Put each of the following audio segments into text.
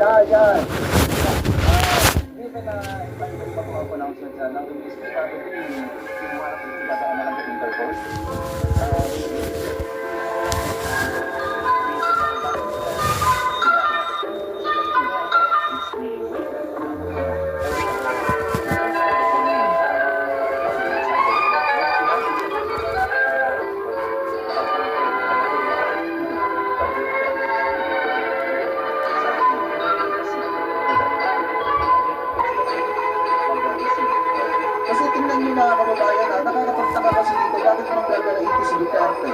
Yan. Dito na iba-iba po ako ng siya dyan. Ang gumisip sa akin yung harap yung dadaan na lang sa intercourse. Kasi tingnan niyo mga kababayan nakakapagtaka kasi dito, bakit naman gagalaiti si Duterte?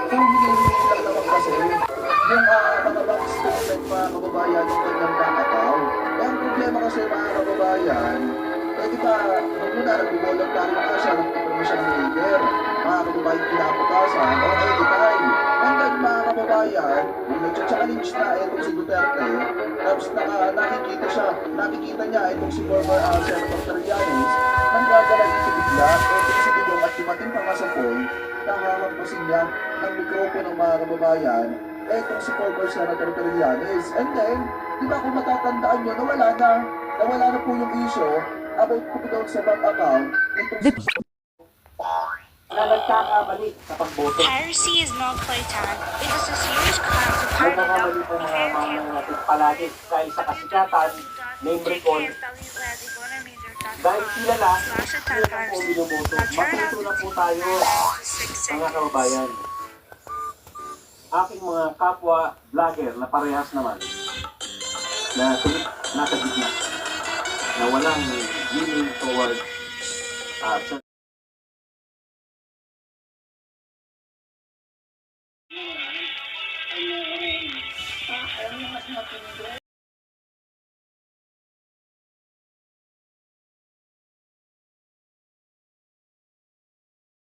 Kung hinihingi lang naman kasi yung mga bank statement mga kababayan ng kanyang bank account. Eh ang problema kasi mga kababayan, di ba, huwag mo na nag-volunteer na siya, nagpapalma siya ng leader. Mga kababayan pinaputasan, okay, di tayo. And then mga kababayan, yung nag-challenge na itong si Duterte, tapos nakikita niya itong si former Senator Trillanes, nang gagalaiti bigla, itong si Digong at dumating pa nga sa point, nakahampasin niya ng mikropo ng mga kababayan, itong si former Senator Trillanes. And then, di ba kung matatandaan nyo, nawala na po yung issue about po daw sa bank account nitong si na nagkakamali sa pagboto. Piracy is no playtime. It is a serious crime to pirate Nagkakamali po mga mamamayan natin palagi dahil sa kasikatan, name recall, dahil kilala, sila lang po binoboto. Matuto na po tayo, mga kababayan. Aking mga kapwa vlogger na parehas naman, na nasa gitna, na walang leaning towards